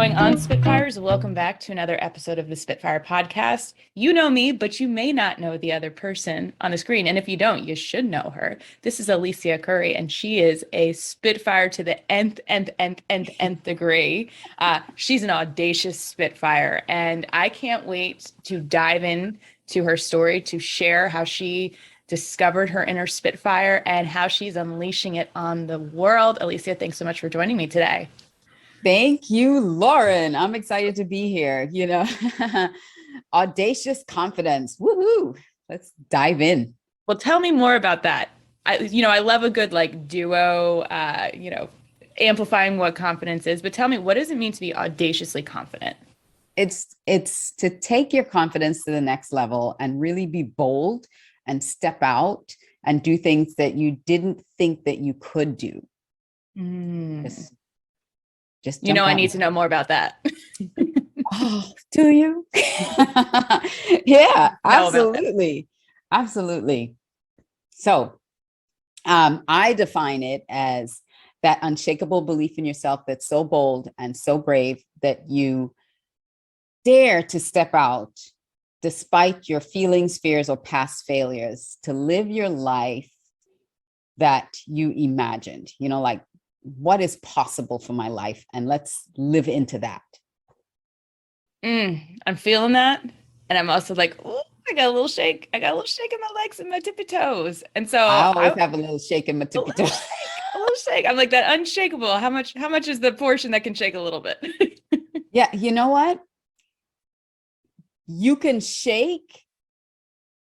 going on, Spitfires? Welcome back to another episode of the Spitfire podcast. You know me, but you may not know the other person on the screen. And if you don't, you should know her. This is Alicia Couri, and she is a Spitfire to the nth degree. She's an audacious Spitfire, and I can't wait to dive in to her story to share how she discovered her inner Spitfire and how she's unleashing it on the world. Alicia, thanks so much for joining me today. Thank you, Lauren. I'm excited to be here. Audacious confidence. Woohoo. Let's dive in. Well, tell me more about that. I love a good duo, amplifying what confidence is, but tell me, what does it mean to be audaciously confident? It's to take your confidence to the next level and really be bold and step out and do things that you didn't think that you could do. Just I need to know more about that. Oh, do you? Yeah, absolutely. Absolutely. So I define it as that unshakable belief in yourself that's so bold and so brave that you dare to step out despite your feelings, fears, or past failures to live your life that you imagined, what is possible for my life, and let's live into that. I'm feeling that. And I'm also like, oh, I got a little shake. I got a little shake in my legs and my tippy toes. And so I always have a little shake in my tippy toes. A little shake. I'm like that unshakable. How much is the portion that can shake a little bit? Yeah, you know what? You can shake,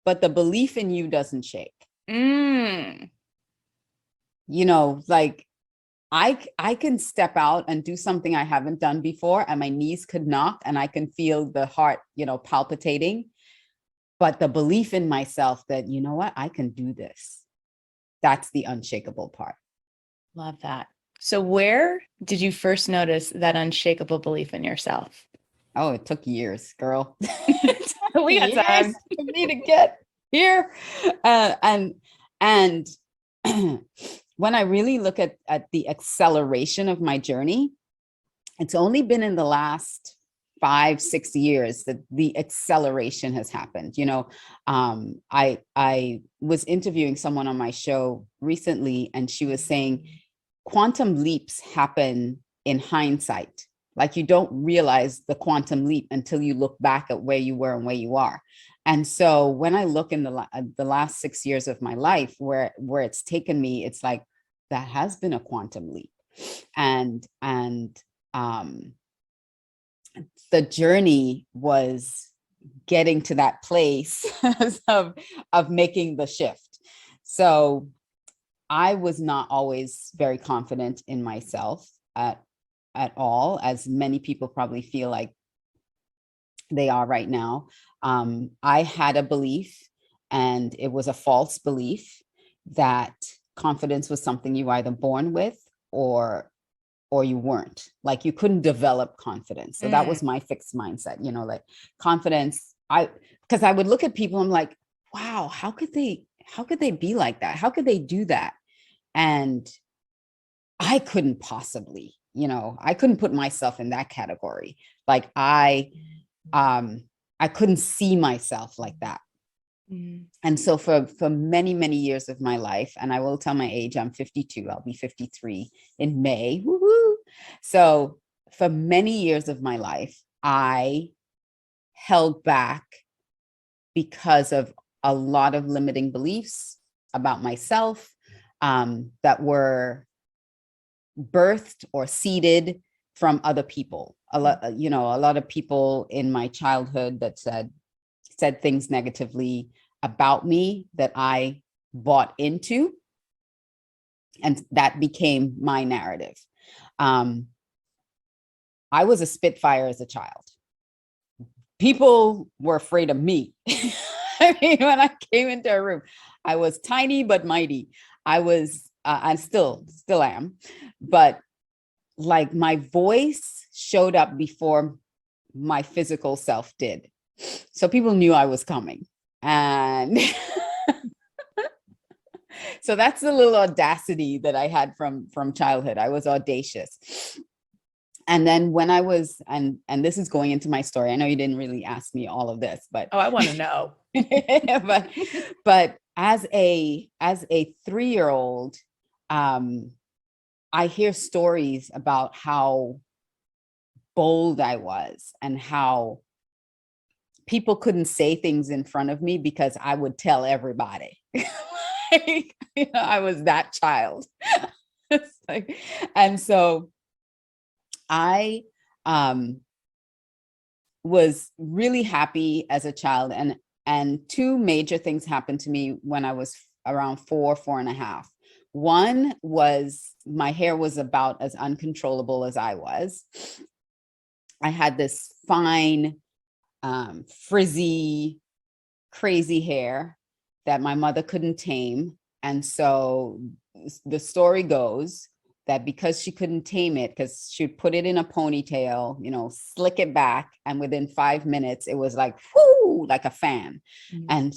but the belief in you doesn't shake. I can step out and do something I haven't done before, and my knees could knock and I can feel the heart, palpitating. But the belief in myself that, I can do this. That's the unshakable part. Love that. So where did you first notice that unshakable belief in yourself? Oh, it took years, girl. We got time for me to get here. And when I really look at the acceleration of my journey, it's only been in the last 5-6 years that the acceleration has happened. I was interviewing someone on my show recently, and she was saying quantum leaps happen in hindsight. Like, you don't realize the quantum leap until you look back at where you were and where you are. And so when I look in the last 6 years of my life, where it's taken me, it's like, that has been a quantum leap. And the journey was getting to that place of making the shift. So I was not always very confident in myself at all, as many people probably feel like they are right now. I had a belief, and it was a false belief, that confidence was something you were either born with or you weren't. Like, you couldn't develop confidence. So that was my fixed mindset, confidence. Because I would look at people, I'm like, wow, how could they be like that? How could they do that? And I couldn't possibly, I couldn't put myself in that category. Like, I couldn't see myself like that. And so for many, many years of my life, and I will tell my age, I'm 52, I'll be 53 in May. Woo-hoo. So for many years of my life, I held back because of a lot of limiting beliefs about myself that were birthed or seeded from other people. A lot of people in my childhood that said things negatively about me that I bought into, and that became my narrative. I was a Spitfire as a child. People were afraid of me. I mean, when I came into a room, I was tiny but mighty. I still am, but like, my voice showed up before my physical self did. So people knew I was coming. And so that's the little audacity that I had from childhood. I was audacious. And then when I was, and this is going into my story. I know you didn't really ask me all of this, but Oh, I want to know. but as a 3-year-old, I hear stories about how bold I was and how people couldn't say things in front of me because I would tell everybody. Like, I was that child. And so I was really happy as a child, and two major things happened to me when I was around 4.5. One was my hair was about as uncontrollable as I was. I had this fine, frizzy, crazy hair that my mother couldn't tame. And so the story goes that because she couldn't tame it, because she'd put it in a ponytail, slick it back, and within 5 minutes, it was like, whoo, like a fan. Mm-hmm. And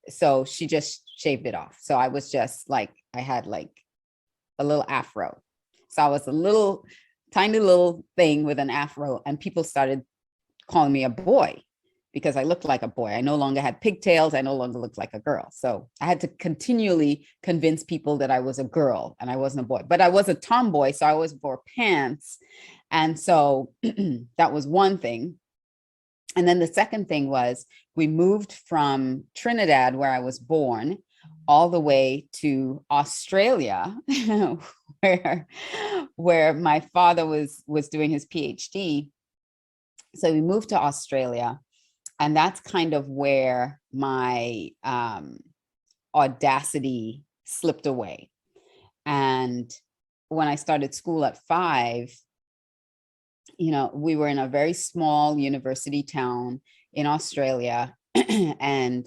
so she just shaved it off. So I was just like, I had like a little afro. So I was a little, tiny little thing with an afro, and people started calling me a boy because I looked like a boy. I no longer had pigtails. I no longer looked like a girl. So I had to continually convince people that I was a girl and I wasn't a boy, but I was a tomboy. So I always wore pants. And so that was one thing. And then the second thing was we moved from Trinidad, where I was born, all the way to Australia, where my father was doing his PhD. So we moved to Australia, and that's kind of where my audacity slipped away. And when I started school at 5, we were in a very small university town in Australia, and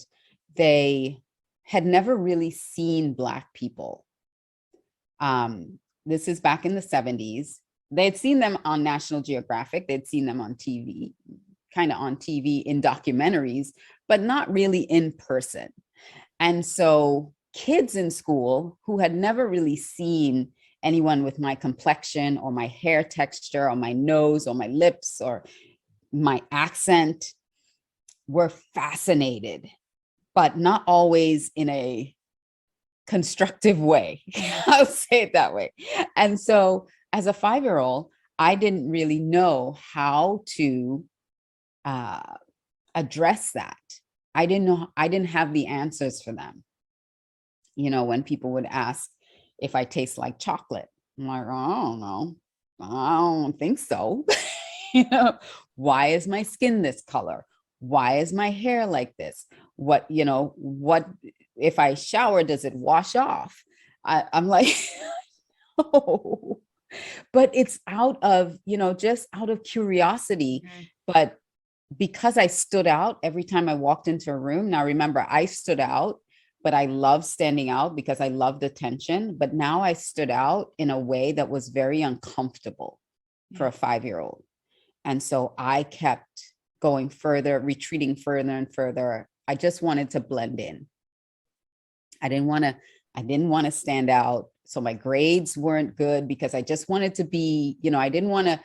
they had never really seen Black people. This is back in the 70s. They had seen them on National Geographic. They'd seen them on TV, kind of on TV in documentaries, but not really in person. And so kids in school who had never really seen anyone with my complexion or my hair texture or my nose or my lips or my accent were fascinated, but not always in a constructive way. I'll say it that way. And so as a 5-year-old, I didn't really know how to address that. I didn't have the answers for them. When people would ask if I taste like chocolate, I'm like, oh, I don't know. I don't think so. Why is my skin this color? Why is my hair like this? What if I shower, does it wash off? I'm like, no. But it's out of, just out of curiosity. Mm-hmm. But because I stood out every time I walked into a room. Now, remember, I stood out, but I love standing out because I loved attention. But now I stood out in a way that was very uncomfortable for a 5-year-old. And so I kept going further, retreating further and further. I just wanted to blend in. I didn't want to stand out. So my grades weren't good because I just wanted to be, I didn't want to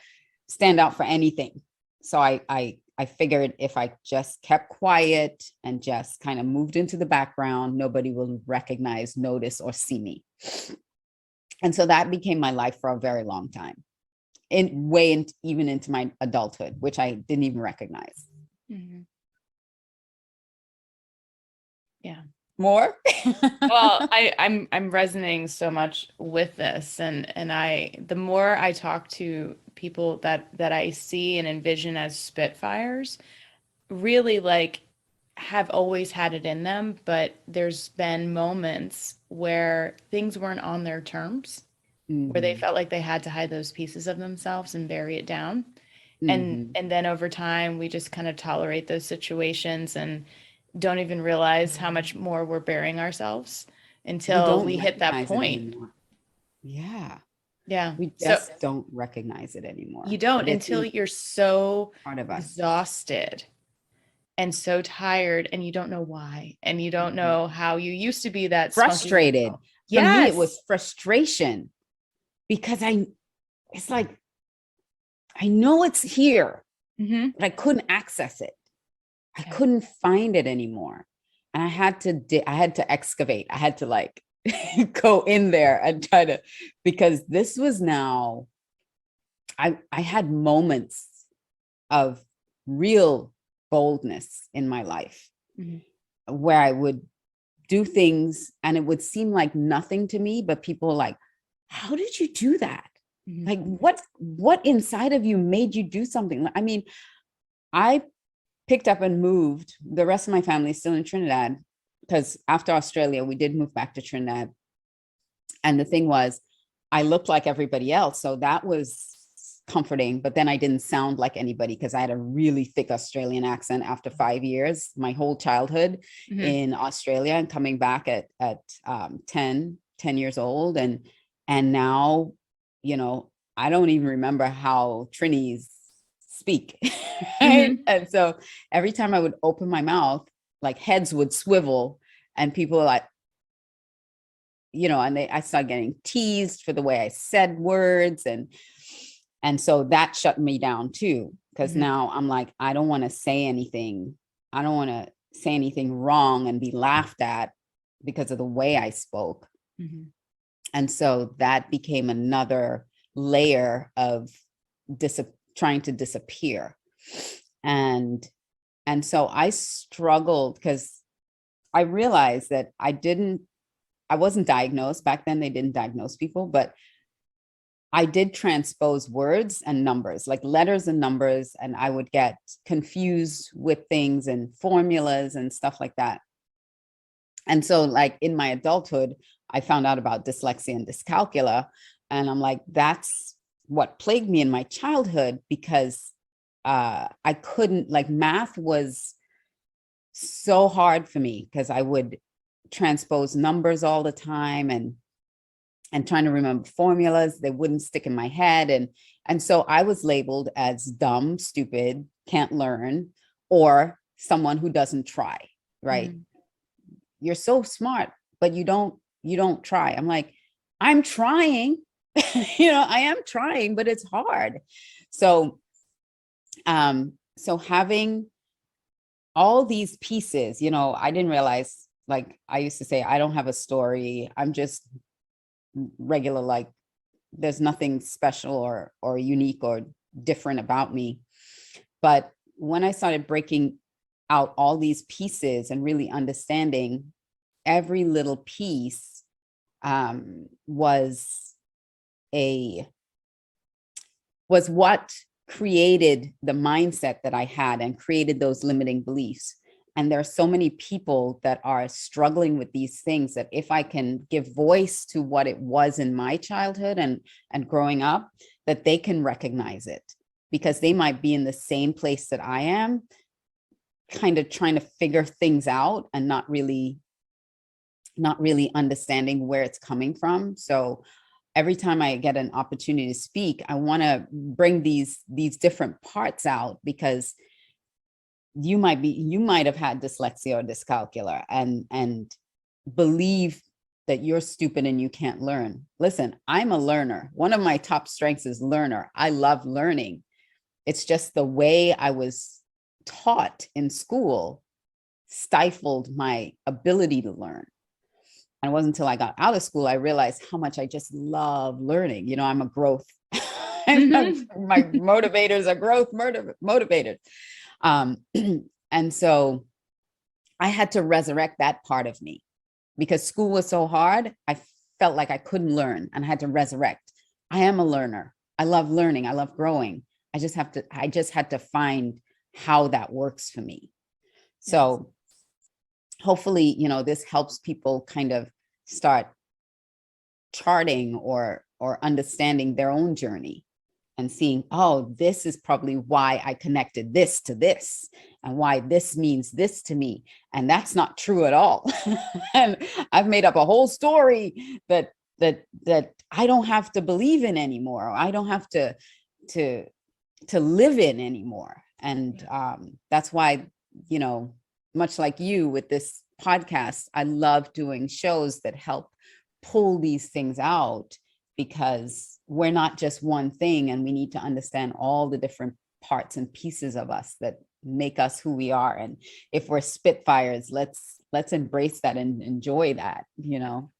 stand out for anything. So I figured if I just kept quiet and just kind of moved into the background, nobody will recognize, notice, or see me. And so that became my life for a very long time, even into my adulthood, which I didn't even recognize. Mm-hmm. Yeah. More? Well, I'm resonating so much with this, and the more I talk to people that I see and envision as Spitfires, really like have always had it in them, but there's been moments where things weren't on their terms, mm-hmm. where they felt like they had to hide those pieces of themselves and bury it down. Mm-hmm. And then over time, we just kind of tolerate those situations and don't even realize how much more we're burying ourselves until we hit that point. Yeah. Yeah. We just don't recognize it anymore. You don't until you're so exhausted and so tired and you don't know why. And you don't know how you used to be that frustrated. For me, it was frustration because it's like, I know it's here, Mm-hmm. but I couldn't access it. I Okay. couldn't find it anymore. And I had to excavate. I had to like go in there and try to, because this was now, I had moments of real boldness in my life Mm-hmm. where I would do things and it would seem like nothing to me, but people were like, how did you do that? Mm-hmm. Like what inside of you made you do something? I mean, I picked up and moved. The rest of my family is still in Trinidad because after Australia, we did move back to Trinidad. And the thing was, I looked like everybody else. So that was comforting, but then I didn't sound like anybody because I had a really thick Australian accent after 5 years, my whole childhood Mm-hmm. in Australia, and coming back at 10 years old. And now, you know, I don't even remember how Trinis speak. Right? Mm-hmm. And so every time I would open my mouth, like heads would swivel and people were like, you know, and I started getting teased for the way I said words. And so that shut me down too, because Mm-hmm. now I'm like, I don't want to say anything. I don't want to say anything wrong and be laughed at because of the way I spoke. Mm-hmm. And so that became another layer of trying to disappear. And so I struggled because I realized that I wasn't diagnosed. Back then they didn't diagnose people, but I did transpose words and numbers, like letters and numbers, and I would get confused with things and formulas and stuff like that. And so like in my adulthood, I found out about dyslexia and dyscalculia. And I'm like, that's what plagued me in my childhood because I couldn't, like math was so hard for me because I would transpose numbers all the time and trying to remember formulas that wouldn't stick in my head. And so I was labeled as dumb, stupid, can't learn, or someone who doesn't try, right? Mm-hmm. You're so smart, but you don't try. I'm like, I'm trying, you know, I am trying, but it's hard. So, so having all these pieces, you know, I didn't realize, like I used to say, I don't have a story. I'm just regular, like there's nothing special or unique or different about me. But when I started breaking out all these pieces and really understanding every little piece was what created the mindset that I had and created those limiting beliefs. And there are so many people that are struggling with these things that if I can give voice to what it was in my childhood and growing up, that they can recognize it because they might be in the same place that I am, kind of trying to figure things out and not really understanding where it's coming from. So every time I get an opportunity to speak, I want to bring these different parts out because you might have had dyslexia or dyscalculia and believe that you're stupid and you can't learn. Listen, I'm a learner. One of my top strengths is learner. I love learning. It's just the way I was taught in school stifled my ability to learn. And it wasn't until I got out of school, I realized how much I just love learning. You know, I'm a growth. Mm-hmm. My motivators are growth motivators. And so I had to resurrect that part of me because school was so hard. I felt like I couldn't learn and I had to resurrect. I am a learner. I love learning. I love growing. I just had to find how that works for me. So hopefully, you know, this helps people kind of start charting or understanding their own journey and seeing, oh, this is probably why I connected this to this and why this means this to me. And that's not true at all. And I've made up a whole story that I don't have to believe in anymore. I don't have to live in anymore. And that's why, you know, much like you with this podcast, I love doing shows that help pull these things out because we're not just one thing, and we need to understand all the different parts and pieces of us that make us who we are. And if we're Spitfires, let's embrace that and enjoy that, you know.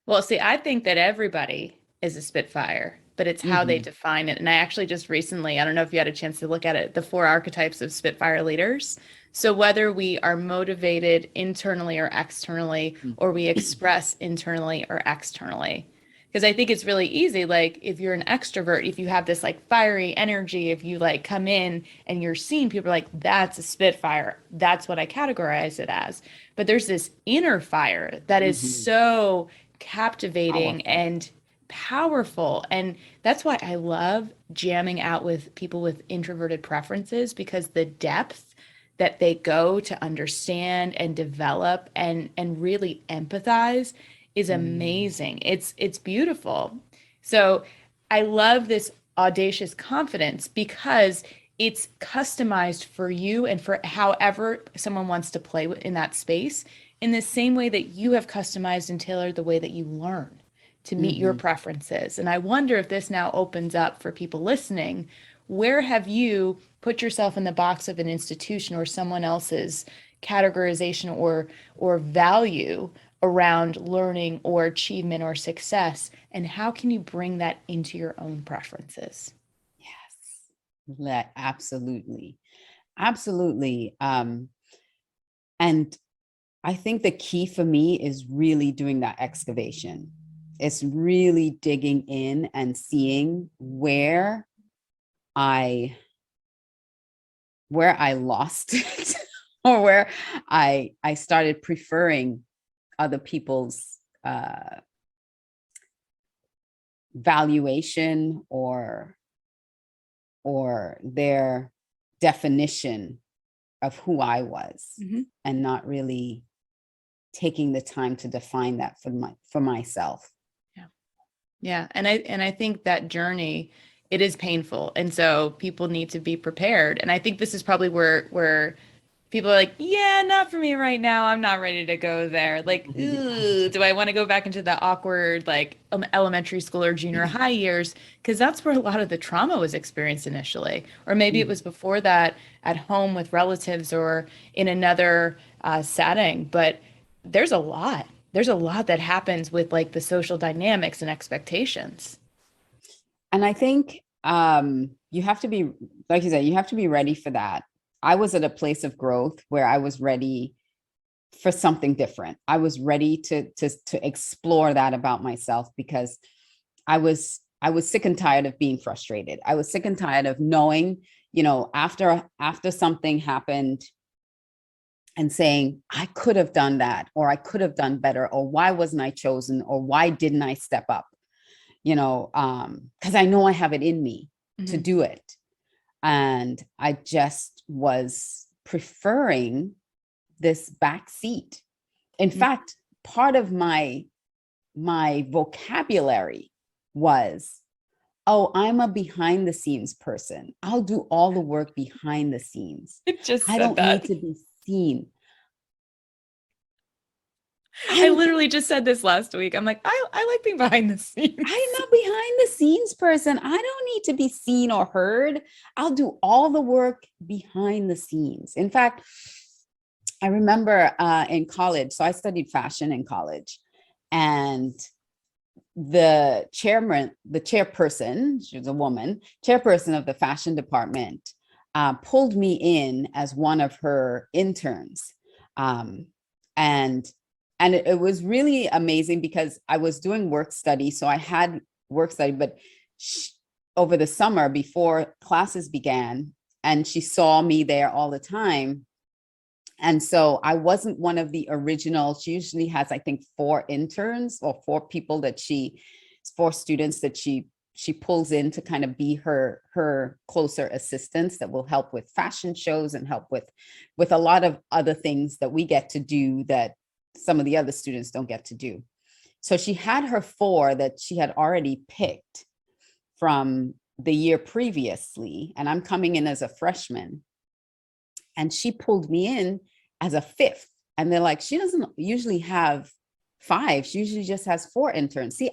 Well, see, I think that everybody is a Spitfire, but it's how they define it. And I actually just recently, I don't know if you had a chance to look at it, the 4 archetypes of Spitfire leaders. So whether we are motivated internally or externally, or we express internally or externally. Because I think it's really easy. Like if you're an extrovert, if you have this like fiery energy, if you like come in and you're seen, people are like, that's a Spitfire. That's what I categorize it as. But there's this inner fire that is so captivating and powerful. And that's why I love jamming out with people with introverted preferences, because the depth that they go to understand and develop and really empathize is amazing. It's beautiful. So I love this audacious confidence because it's customized for you and for however someone wants to play in that space, in the same way that you have customized and tailored the way that you learn to meet your preferences. And I wonder if this now opens up for people listening. Where have you put yourself in the box of an institution or someone else's categorization or value around learning or achievement or success? And how can you bring that into your own preferences? Yes, absolutely. Absolutely. And I think the key for me is really doing that excavation. It's really digging in and seeing where I lost it or where I started preferring other people's valuation or their definition of who I was, and not really taking the time to define that for myself. Yeah. And I think that journey, it is painful. And so people need to be prepared. And I think this is probably where people are like, yeah, not for me right now. I'm not ready to go there. Like, ooh, do I want to go back into the awkward, like elementary school or junior high years? Because that's where a lot of the trauma was experienced initially. Or maybe it was before that at home with relatives or in another setting. But there's a lot. There's a lot that happens with like the social dynamics and expectations. And I think you have to be, like you said, you have to be ready for that. I was at a place of growth where I was ready for something different. I was ready to explore that about myself, because I was sick and tired of being frustrated. I was sick and tired of knowing, you know, after something happened and saying, I could have done that, or I could have done better, or why wasn't I chosen, or why didn't I step up? You know, because I know I have it in me to do it. And I just was preferring this back seat. In fact, part of my vocabulary was, oh, I'm a behind the scenes person. I'll do all the work behind the scenes. I don't need to be seen. I literally just said this last week. I'm like, I like being behind the scenes. I'm a behind the scenes person. I don't need to be seen or heard. I'll do all the work behind the scenes. In fact, I remember in college, so I studied fashion in college, and the chairperson, she was a woman, chairperson of the fashion department, pulled me in as one of her interns. And it was really amazing because I was doing work study. So I had work study, but over the summer before classes began, and she saw me there all the time. And so I wasn't one of the original. She usually has, I think, 4 interns or 4 people that 4 students that she pulls in to kind of be her closer assistants that will help with fashion shows and help with a lot of other things that we get to do that some of the other students don't get to do. So she had her 4 that she had already picked from the year previously, and I'm coming in as a freshman. And she pulled me in as a 5th. And they're like, she doesn't usually have 5. She usually just has 4 interns. See,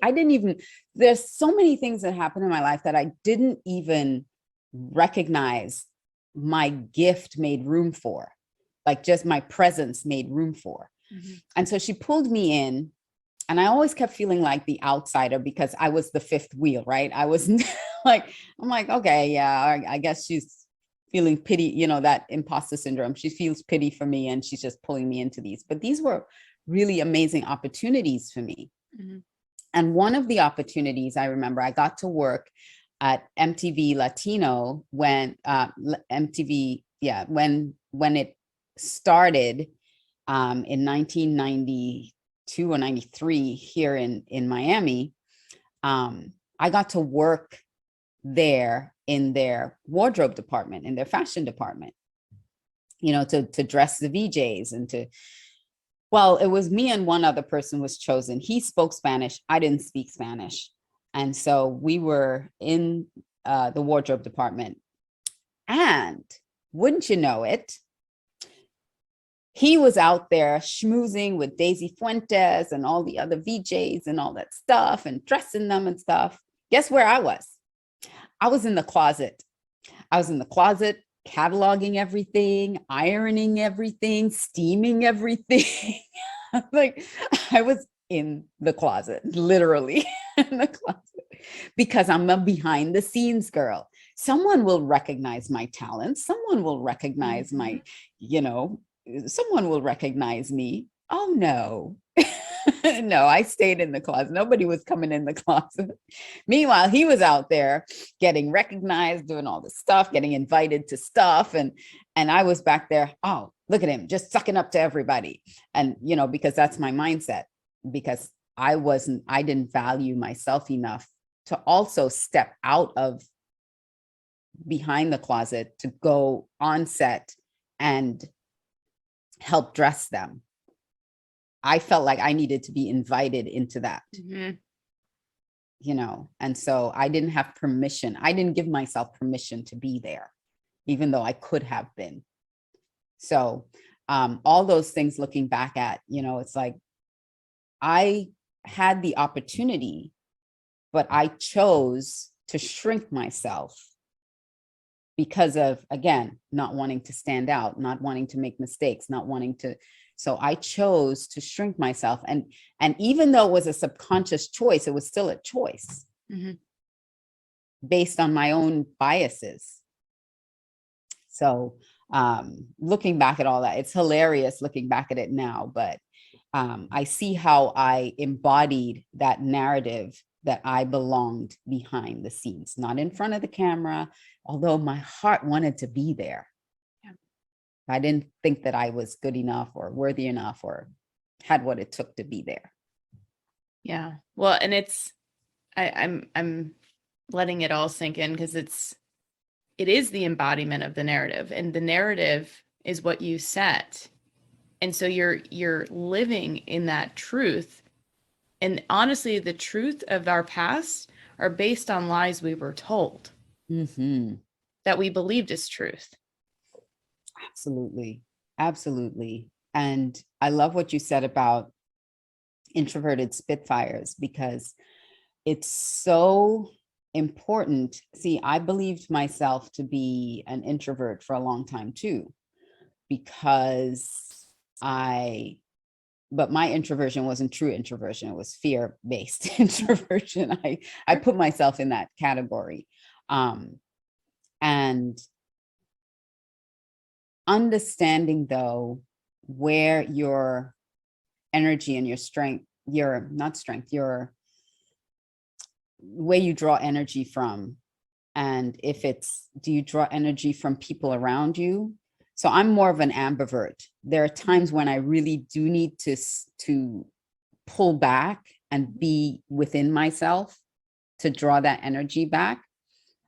there's so many things that happen in my life that I didn't even recognize my gift made room for, like just my presence made room for. Mm-hmm. And so she pulled me in, and I always kept feeling like the outsider because I was the 5th wheel, right? I was like, I'm like, okay, yeah, I guess she's feeling pity, that imposter syndrome. She feels pity for me and she's just pulling me into these. But these were really amazing opportunities for me. Mm-hmm. And one of the opportunities I remember, I got to work at MTV Latino when when it started in 1992 or 93 here in Miami. I got to work there in their wardrobe department, in their fashion department, to dress the VJs and it was me and one other person was chosen. He spoke Spanish. I didn't speak Spanish. And so we were in the wardrobe department, and wouldn't you know it, he was out there schmoozing with Daisy Fuentes and all the other VJs and all that stuff and dressing them and stuff. Guess where I was? I was in the closet. Cataloging everything, ironing everything, steaming everything. Like, I was in the closet, literally in the closet, because I'm a behind the scenes girl. Someone will recognize my talent. Someone will recognize someone will recognize me. Oh no. No, I stayed in the closet. Nobody was coming in the closet. Meanwhile, he was out there getting recognized, doing all this stuff, getting invited to stuff. And I was back there. Oh, look at him, just sucking up to everybody. And, because that's my mindset, because I didn't value myself enough to also step out of behind the closet to go on set and help dress them. I felt like I needed to be invited into that, mm-hmm. And so I didn't have permission. I didn't give myself permission to be there, even though I could have been. So all those things looking back at, it's like I had the opportunity, but I chose to shrink myself because of, again, not wanting to stand out, not wanting to make mistakes, not wanting to. So I chose to shrink myself. And even though it was a subconscious choice, it was still a choice, mm-hmm. based on my own biases. So looking back at all that, it's hilarious looking back at it now, but I see how I embodied that narrative that I belonged behind the scenes, not in front of the camera, although my heart wanted to be there. I didn't think that I was good enough or worthy enough or had what it took to be there. Yeah. Well, and I'm letting it all sink in because it is the embodiment of the narrative, and the narrative is what you set. And so you're living in that truth. And honestly, the truth of our past are based on lies we were told, mm-hmm. that we believed as truth. Absolutely. Absolutely. And I love what you said about introverted Spitfires, because it's so important. See, I believed myself to be an introvert for a long time too, because but my introversion wasn't true introversion. It was fear-based introversion. I put myself in that category. And understanding, though, where your energy and your strength, where you draw energy from, and do you draw energy from people around you? So I'm more of an ambivert. There are times when I really do need to pull back and be within myself to draw that energy back.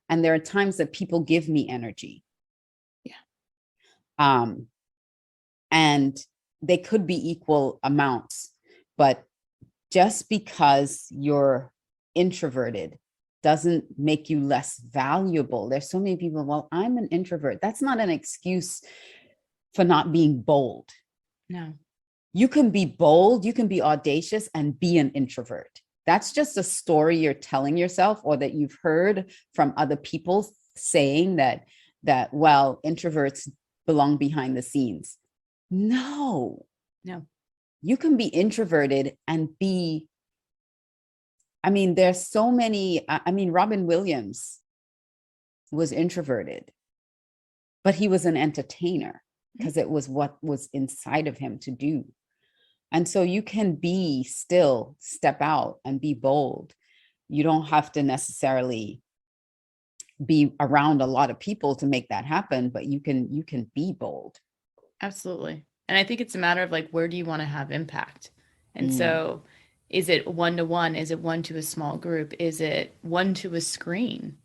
And there are times that people give me energy. And they could be equal amounts, but just because you're introverted doesn't make you less valuable. There's so many people, well, I'm an introvert. That's not an excuse for not being bold. No. You can be bold, you can be audacious and be an introvert. That's just a story you're telling yourself, or that you've heard from other people saying that well, introverts belong behind the scenes. No, you can be introverted and be, I mean, there's so many, I mean, Robin Williams was introverted, but he was an entertainer because it was what was inside of him to do. And so you can be still, step out and be bold. You don't have to necessarily be around a lot of people to make that happen, but you can be bold. Absolutely. And I think it's a matter of like, where do you want to have impact? And so is it one-to-one? Is it one to a small group? Is it one to a screen?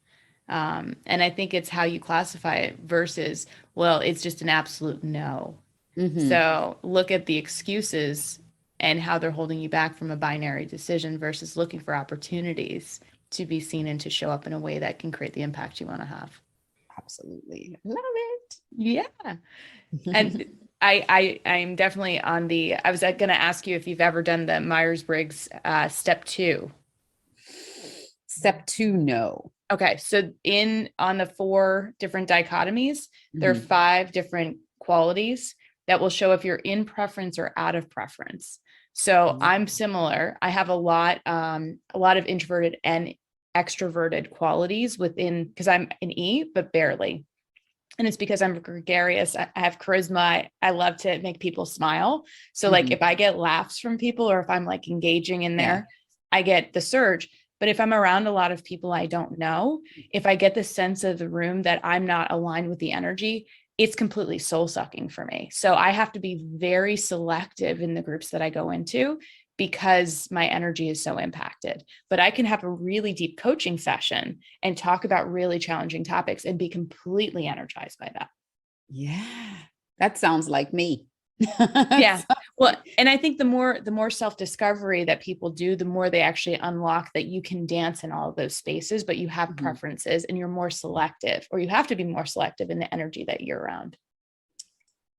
And I think it's how you classify it versus, well, it's just an absolute no. So look at the excuses and how they're holding you back from a binary decision versus looking for opportunities to be seen and to show up in a way that can create the impact you want to have. Absolutely. Love it. Yeah. And I'm definitely on the, I was going to ask you if you've ever done the Myers-Briggs step 2. Step 2, no. Okay. So on the 4 different dichotomies, there are 5 different qualities that will show if you're in preference or out of preference. So I'm similar. I have a lot of introverted and extroverted qualities within, because I'm an E, but barely. And it's because I'm gregarious. I have charisma. I love to make people smile. So like if I get laughs from people, or if I'm like engaging in there, I get the surge. But if I'm around a lot of people I don't know, if I get the sense of the room that I'm not aligned with the energy, it's completely soul sucking for me. So I have to be very selective in the groups that I go into because my energy is so impacted. But I can have a really deep coaching session and talk about really challenging topics and be completely energized by that. Yeah, that sounds like me. Yeah. Well, and I think the more self-discovery that people do, the more they actually unlock that you can dance in all of those spaces, but you have preferences and you're more selective, or you have to be more selective in the energy that you're around.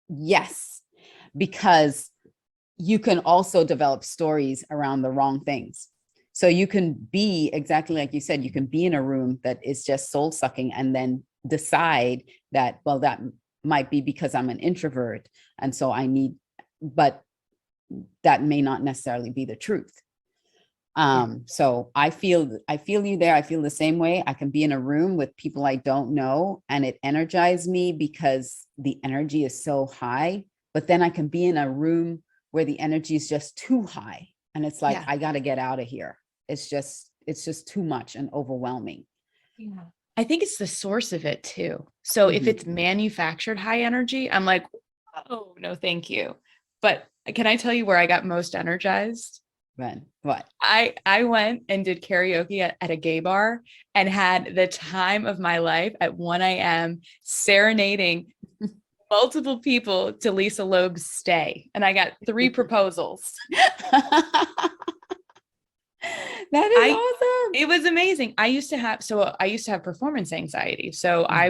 Yes, because you can also develop stories around the wrong things. So you can be exactly like you said, you can be in a room that is just soul sucking and then decide that, well, that might be because I'm an introvert. And so but that may not necessarily be the truth. So I feel you there. I feel the same way. I can be in a room with people I don't know and it energizes me because the energy is so high, but then I can be in a room where the energy is just too high. And it's like, I got to get out of here. It's just too much and overwhelming. Yeah. I think it's the source of it too. So if it's manufactured high energy, I'm like, oh, no, thank you. But can I tell you where I got most energized? When? What? I went and did karaoke at a gay bar and had the time of my life at 1 a.m. serenading multiple people to Lisa Loeb's Stay. And I got 3 proposals. That is awesome. It was amazing. I used to have performance anxiety. So I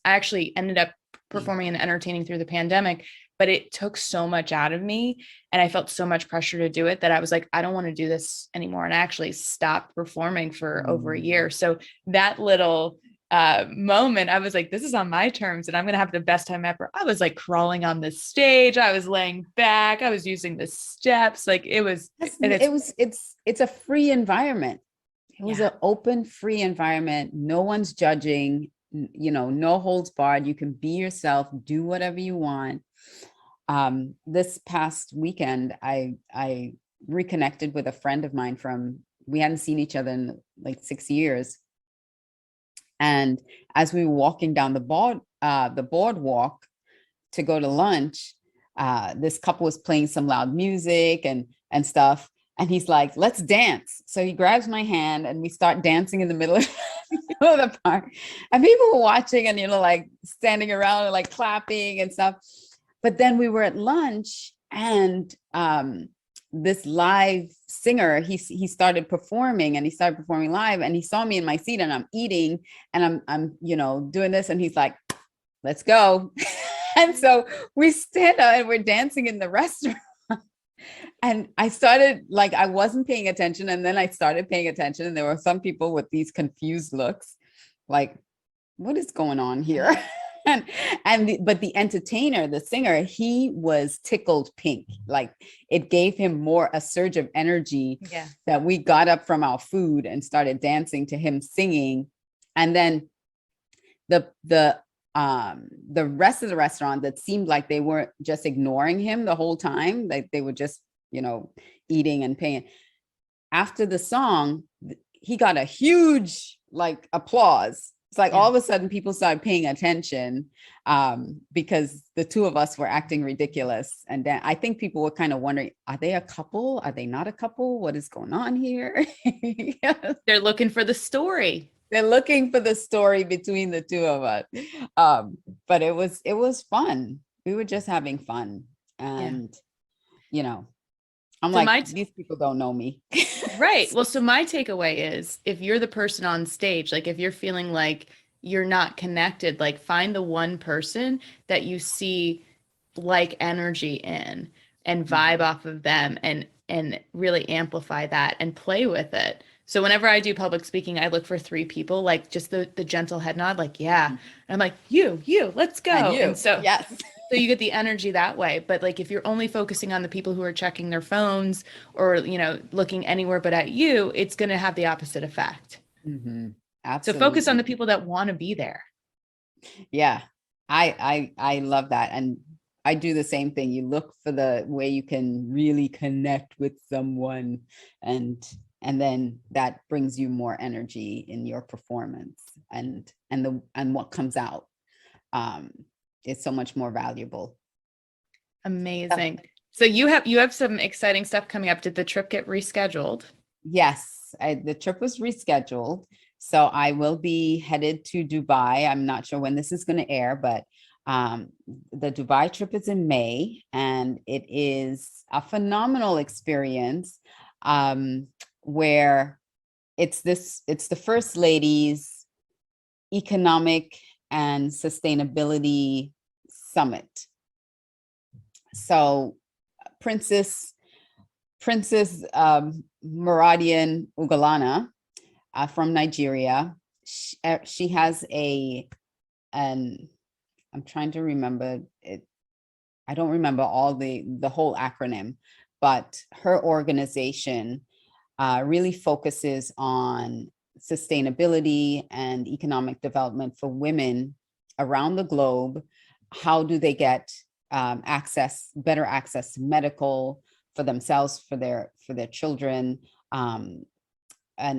actually ended up performing and entertaining through the pandemic, but it took so much out of me and I felt so much pressure to do it that I was like, I don't want to do this anymore. And I actually stopped performing for over a year. So that little moment, I was like, this is on my terms and I'm going to have the best time ever. I was like crawling on the stage. I was laying back. I was using the steps. Like it's a free environment. It was an open, free environment. No one's judging, no holds barred. You can be yourself, do whatever you want. This past weekend, I reconnected with a friend of mine we hadn't seen each other in like 6 years. And as we were walking down the boardwalk to go to lunch, this couple was playing some loud music and stuff. And he's like, let's dance. So he grabs my hand and we start dancing in the middle of the park. And people were watching and, like standing around and like clapping and stuff. But then we were at lunch and this live singer, he started performing live and he saw me in my seat and I'm eating and I'm doing this and he's like, let's go. And so we stand up and we're dancing in the restaurant. And I started, like, I wasn't paying attention. And then I started paying attention. And there were some people with these confused looks, like, what is going on here? But the entertainer, the singer, he was tickled pink. Like, it gave him a surge of energy, Yeah. that we got up from our food and started dancing to him singing. And then the rest of the restaurant, that seemed like they weren't just ignoring him the whole time, like they were just, eating and paying. After the song, he got a huge, like, applause. It's like, all of a sudden people started paying attention, because the two of us were acting ridiculous. And then I think people were kind of wondering, are they a couple? Are they not a couple? What is going on here? Yes. They're looking for the story. They're looking for the story between the two of us. But it was fun. We were just having fun. And, I'm So like, these people don't know me. Right. Well, so my takeaway is, if you're the person on stage, like if you're feeling like you're not connected, like find the one person that you see like energy in and vibe off of them, and really amplify that and play with it. So whenever I do public speaking, I look for 3 people, like just the gentle head nod, like, yeah. And I'm like, you, let's go. And so yes. So you get the energy that way. But like, if you're only focusing on the people who are checking their phones or, looking anywhere but at you, it's going to have the opposite effect. Mm-hmm. So focus on the people that want to be there. Yeah, I love that. And I do the same thing. You look for the way you can really connect with someone, and then that brings you more energy in your performance, and what comes out is so much more valuable. Amazing. So you have some exciting stuff coming up. Did the trip get rescheduled? Yes, the trip was rescheduled. So I will be headed to Dubai. I'm not sure when this is going to air, but the Dubai trip is in May, and it is a phenomenal experience, where it's the First Lady's Economic and Sustainability Summit. So Princess Muradian Ugalana, from Nigeria, she has I'm trying to remember it. I don't remember all the whole acronym, but her organization really focuses on sustainability and economic development for women around the globe. How do they get better access to medical for themselves, for their children, and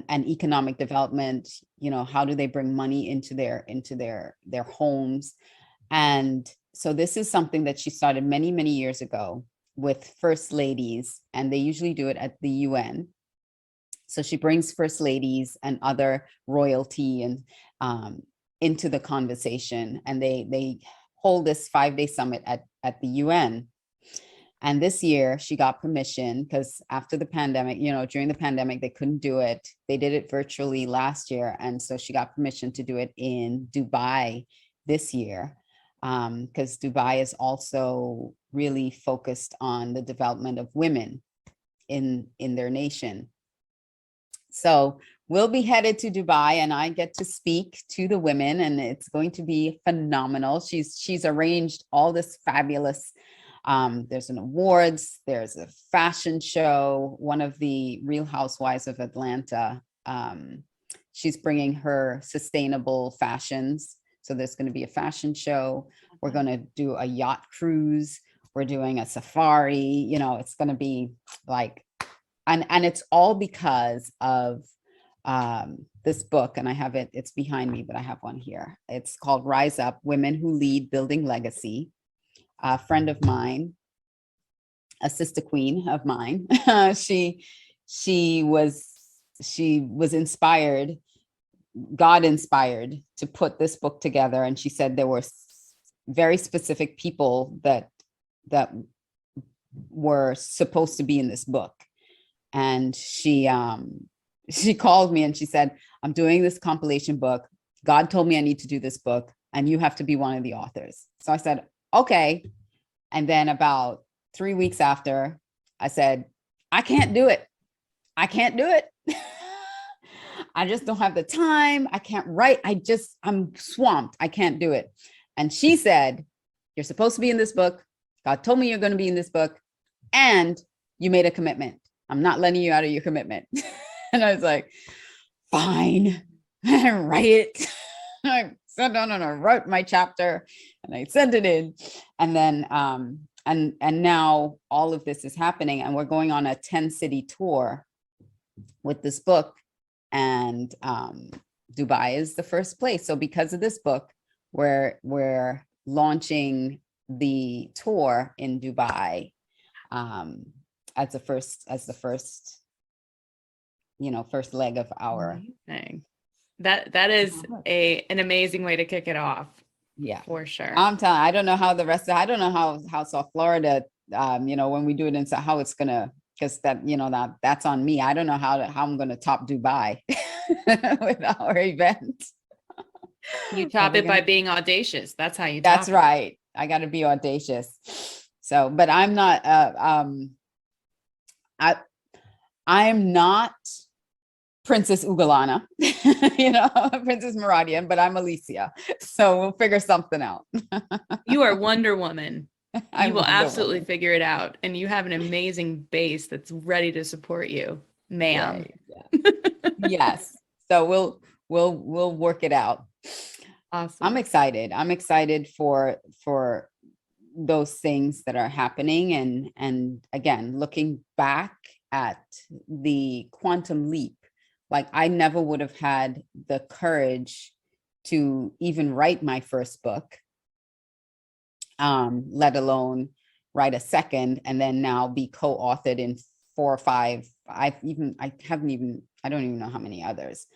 economic development? How do they bring money into their homes? And so this is something that she started many, many years ago with first ladies, and they usually do it at the UN. So she brings first ladies and other royalty and into the conversation, and they hold this 5-day summit at the UN. And this year she got permission, because after the pandemic, during the pandemic, they couldn't do it. They did it virtually last year. And so she got permission to do it in Dubai this year, because Dubai is also really focused on the development of women in their nation. So we'll be headed to Dubai, and I get to speak to the women, and it's going to be phenomenal. She's arranged all this fabulous. There's an awards, there's a fashion show. One of the Real Housewives of Atlanta, she's bringing her sustainable fashions. So there's going to be a fashion show. We're going to do a yacht cruise. We're doing a safari. It's going to be like, and it's all because of this book, and I have it. It's behind me, but I have one here. It's called Rise Up: Women Who Lead, Building Legacy. A friend of mine, a sister queen of mine, she was inspired, God inspired, to put this book together. And she said there were very specific people that were supposed to be in this book. And she called me and she said, I'm doing this compilation book. God told me I need to do this book, and you have to be one of the authors. So I said, okay. And then about 3 weeks after, I said, I can't do it. I can't do it. I just don't have the time. I can't write. I'm swamped. I can't do it. And she said, you're supposed to be in this book. God told me you're going to be in this book. And you made a commitment. I'm not letting you out of your commitment. And I was like, fine. I write it. I sat down and I wrote my chapter and I sent it in. And then, and now all of this is happening, and we're going on a 10-city tour with this book. And Dubai is the first place. So because of this book, we're launching the tour in Dubai as the first, first leg of our. Amazing. That is an amazing way to kick it off. Yeah, for sure. I'm telling. I don't know how the rest of. I don't know how South Florida. When we do it inside, how it's gonna. Because that's on me. I don't know how I'm going to top Dubai with our event. You top it by being audacious. That's how you top That's right. I got to be audacious. So, but I'm not, I'm not Princess Ugalana, Princess Meradia, but I'm Alicia. So we'll figure something out. You are Wonder Woman. You will absolutely figure it out. And you have an amazing base that's ready to support you, ma'am. Yeah. Yes. So we'll work it out. Awesome. I'm excited. I'm excited for those things that are happening. And again, looking back at the quantum leap, like I never would have had the courage to even write my first book. Let alone write a second, and then now be co-authored in 4 or 5. I don't even know how many others.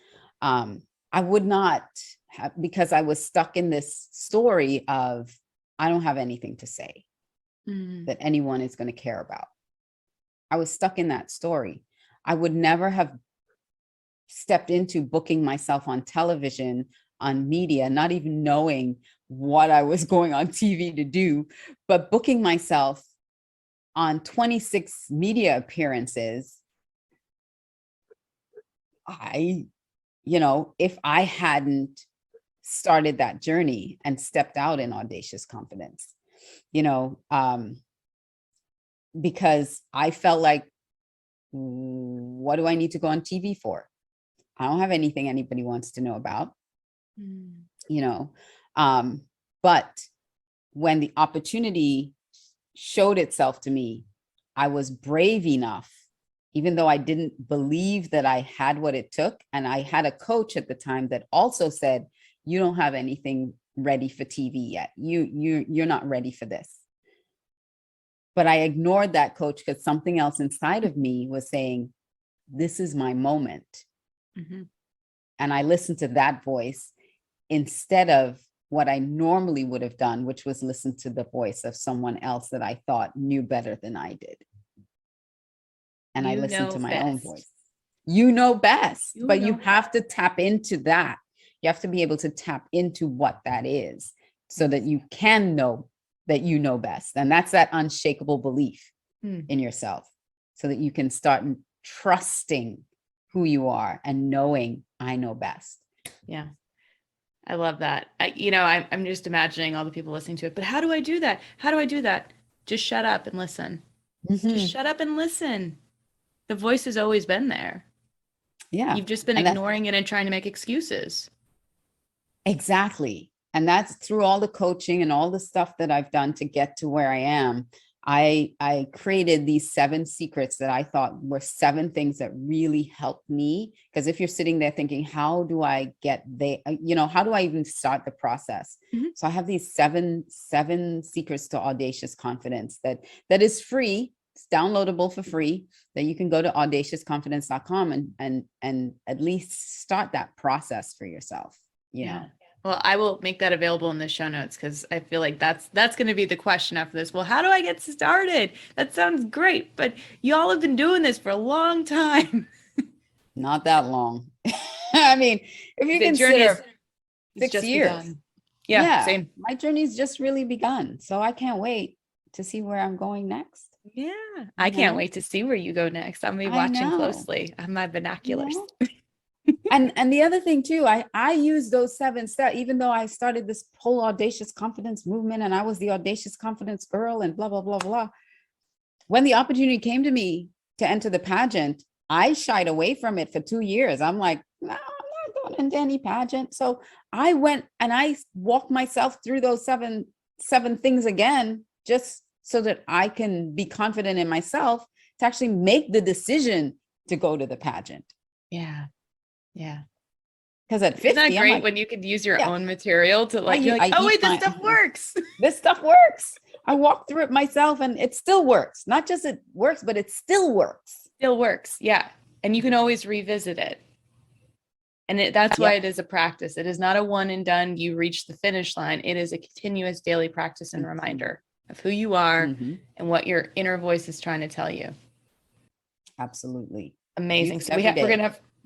I would not have, because I was stuck in this story of, I don't have anything to say that anyone is going to care about. I was stuck in that story. I would never have stepped into booking myself on television, on media, not even knowing what I was going on TV to do, but booking myself on 26 media appearances. If I hadn't started that journey and stepped out in audacious confidence, because I felt like, what do I need to go on TV for? I don't have anything anybody wants to know about, but when the opportunity showed itself to me, I was brave enough, even though I didn't believe that I had what it took. And I had a coach at the time that also said, you don't have anything ready for TV yet. You're not ready for this. But I ignored that coach because something else inside of me was saying, this is my moment. And I listened to that voice instead of what I normally would have done, which was listen to the voice of someone else that I thought knew better than I did. And I listened to my own voice. You know best, but you have to tap into that. You have to be able to tap into what that is so that you can know that you know best. And that's that unshakable belief in yourself, so that you can start trusting who you are and knowing I know best. Yeah. I love that. I'm just imagining all the people listening to it, but how do I do that? How do I do that? Just shut up and listen. Just shut up and listen. The voice has always been there. Yeah. You've just been ignoring it and trying to make excuses. Exactly. And that's through all the coaching and all the stuff that I've done to get to where I am. I created these 7 secrets that I thought were 7 things that really helped me. Because if you're sitting there thinking, how do I get there? How do I even start the process? So I have these seven secrets to audacious confidence that is free. It's downloadable for free, that you can go to audaciousconfidence.com and at least start that process for yourself. Yeah. Well, I will make that available in the show notes, because I feel like that's going to be the question after this. Well, how do I get started? That sounds great, but y'all have been doing this for a long time. Not that long. I mean, if you consider 6 years. Begun. Yeah, same. My journey's just really begun. So I can't wait to see where I'm going next. Yeah. You I can't know? wait to see where you go next. I'm gonna be I watching know. closely. I have my You binoculars. know? And the other thing too, I use those 7 steps, even though I started this whole audacious confidence movement and I was the audacious confidence girl and blah, blah, blah, blah. When the opportunity came to me to enter the pageant, I shied away from it for 2 years. I'm like, no, I'm not going into any pageant. So I went and I walked myself through those seven things again, just so that I can be confident in myself to actually make the decision to go to the pageant. Yeah. Yeah. Because at Isn't that 50, I'm great like, when you could use your yeah, own material to I, like, you're like, I oh eat wait, this my, stuff works. this stuff works. I walked through it myself and it still works. Not just it works, but it still works. Still works. Yeah. And you can always revisit it. And that's why Yep. it is a practice. It is not a one and done, you reach the finish line. It is a continuous daily practice and reminder of who you are and what your inner voice is trying to tell you. Absolutely. Amazing. Use So every day. we're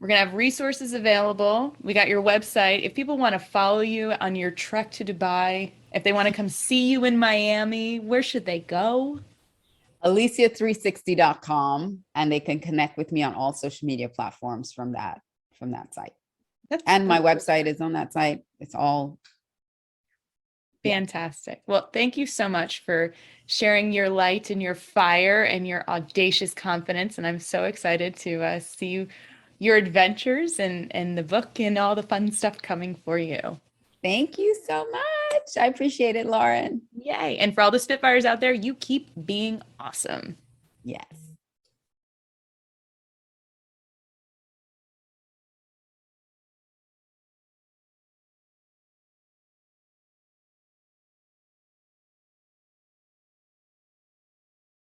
gonna have resources available. We got your website. If people want to follow you on your trek to Dubai, if they want to come see you in Miami, where should they go? Alicia360.com, and they can connect with me on all social media platforms from that site. And my website is on that site. It's all fantastic. Well, thank you so much for sharing your light and your fire and your audacious confidence. And I'm so excited to see your adventures and the book and all the fun stuff coming for you. Thank you so much. I appreciate it, Lauren. Yay. And for all the Spitfires out there, you keep being awesome. Yes.